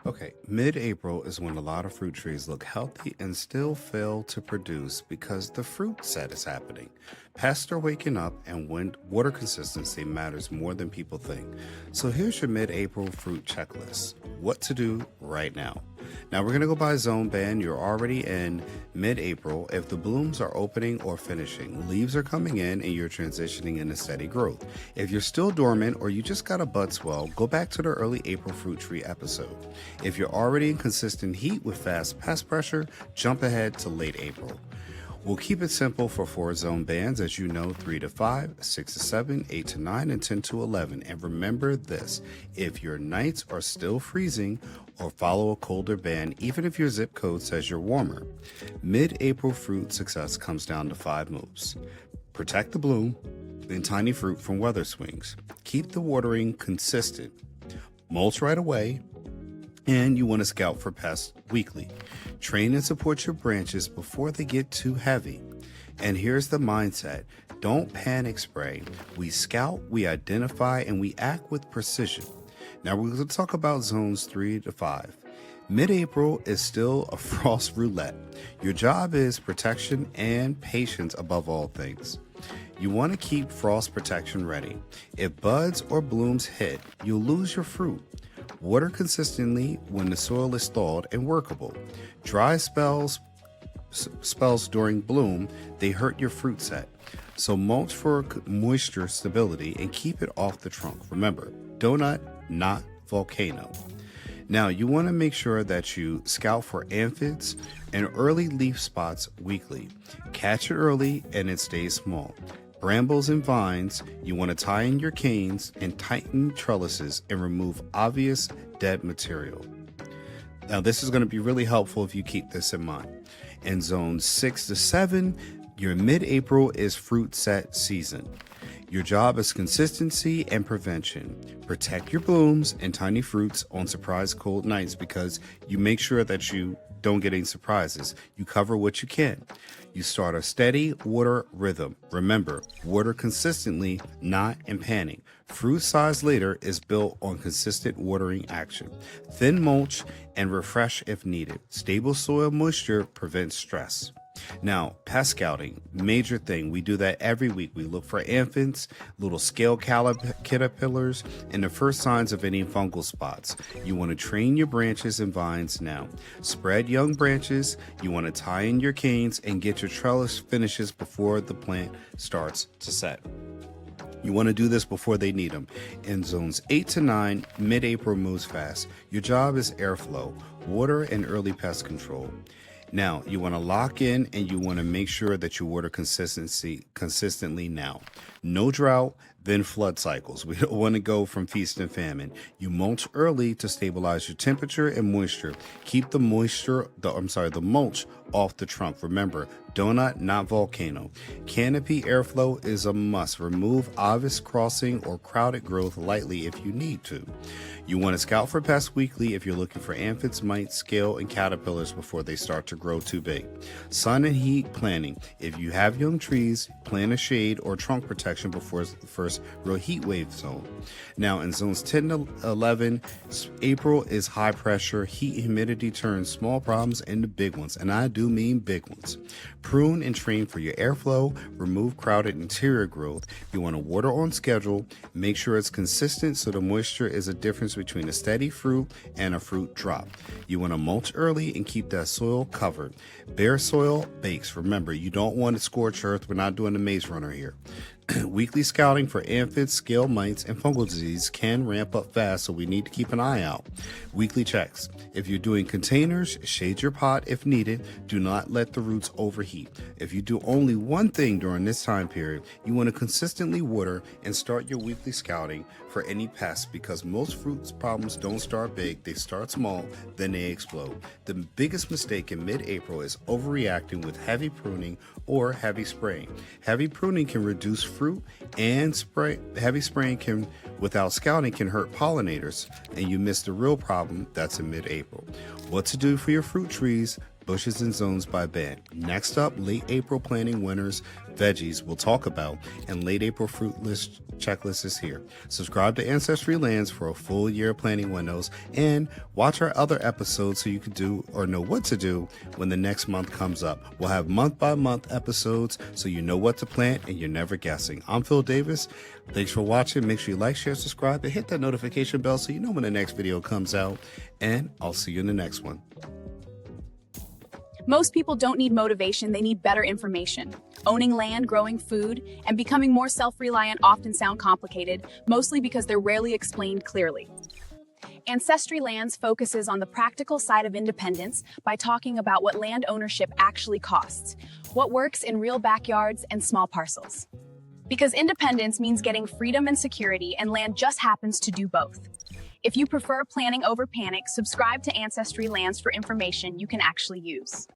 Okay, mid-April is when a lot of fruit trees look healthy and still fail to produce because the fruit set is happening. Pests are waking up and water consistency matters more than people think. So here's your mid-April fruit checklist. What to do right now. Now we're going to go by zone band. You're already in mid-April. If the blooms are opening or finishing, leaves are coming in and you're transitioning into steady growth. If you're still dormant or you just got a bud swell, go back to the early April fruit tree episode. If you're already in consistent heat with fast pest pressure, jump ahead to late April. We'll keep it simple for 4 zone bands, as you know, 3 to 5, 6 to 7, 8 to 9, and 10 to 11. And remember this, if your nights are still freezing or follow a colder band, even if your zip code says you're warmer, mid-April fruit success comes down to 5 moves. Protect the bloom and tiny fruit from weather swings. Keep the watering consistent. Mulch right away. And you want to scout for pests weekly. Train and support your branches before they get too heavy. And here's the mindset. Don't panic spray. We scout, we identify, and we act with precision. Now we're going to talk about zones 3 to 5. Mid-April is still a frost roulette. Your job is protection and patience above all things. You want to keep frost protection ready. If buds or blooms hit, you'll lose your fruit. Water consistently when the soil is thawed and workable. Dry spells during bloom, they hurt your fruit set. So mulch for moisture stability and keep it off the trunk. Remember, donut, not volcano. Now, you want to make sure that you scout for aphids and early leaf spots weekly. Catch it early and it stays small. Brambles and vines, you want to tie in your canes and tighten trellises and remove obvious dead material. Now, this is going to be really helpful if you keep this in mind. In zones 6 to 7, your mid-April is fruit set season. Your job is consistency and prevention. Protect your blooms and tiny fruits on surprise cold nights because you make sure that you don't get any surprises. You cover what you can. You start a steady water rhythm. Remember, water consistently, not in panic. Fruit size later is built on consistent watering action. Thin mulch and refresh if needed. Stable soil moisture prevents stress. Now, pest scouting, major thing. We do that every week. We look for aphids, little scale caterpillars, and the first signs of any fungal spots. You want to train your branches and vines now. Spread young branches. You want to tie in your canes and get your trellis finishes before the plant starts to set. You want to do this before they need them. In zones 8 to 9, mid-April moves fast. Your job is airflow, water, and early pest control. Now, you want to lock in and you want to make sure that you water consistently now. No drought, then flood cycles. We don't want to go from feast and famine. You mulch early to stabilize your temperature and moisture. Keep the mulch off the trunk. Remember, donut, not volcano. Canopy airflow is a must. Remove obvious crossing or crowded growth lightly if you need to. You want to scout for pests weekly if you're looking for aphids, mites, scale, and caterpillars before they start to grow too big. Sun and heat planning. If you have young trees, plant a shade or trunk protection before the first real heat wave zone. Now, in zones 10 to 11, April is high pressure. Heat and humidity turns small problems into big ones, and I do mean big ones. Prune and train for your airflow. Remove crowded interior growth. You want to water on schedule. Make sure it's consistent so the moisture is a difference between a steady fruit and a fruit drop. You want to mulch early and keep that soil covered. Bare soil bakes. Remember, you don't want to scorch earth. We're not doing the maze runner here. Weekly scouting for aphids, scale mites, and fungal disease can ramp up fast, so we need to keep an eye out. Weekly checks. If you're doing containers, shade your pot if needed. Do not let the roots overheat. If you do only one thing during this time period, you want to consistently water and start your weekly scouting for any pests because most fruit problems don't start big, they start small, then they explode. The biggest mistake in mid-April is overreacting with heavy pruning or heavy spraying. Heavy pruning can reduce fruit and heavy spraying can without scouting can hurt pollinators and you miss the real problem that's in mid-April. What to do for your fruit trees? bushes and zones by bed. Next up, late April planting winners, veggies we'll talk about, and late April fruit list checklist is here. Subscribe to Ancestry Lands for a full year of planting windows, and watch our other episodes so you can do or know what to do when the next month comes up. We'll have month by month episodes so you know what to plant and you're never guessing. I'm Phil Davis. Thanks for watching. Make sure you like, share, subscribe, and hit that notification bell so you know when the next video comes out. And I'll see you in the next one. Most people don't need motivation, they need better information. Owning land, growing food, and becoming more self-reliant often sound complicated, mostly because they're rarely explained clearly. Ancestry Lands focuses on the practical side of independence by talking about what land ownership actually costs, what works in real backyards and small parcels. Because independence means getting freedom and security, and land just happens to do both. If you prefer planning over panic, subscribe to Ancestry Lands for information you can actually use.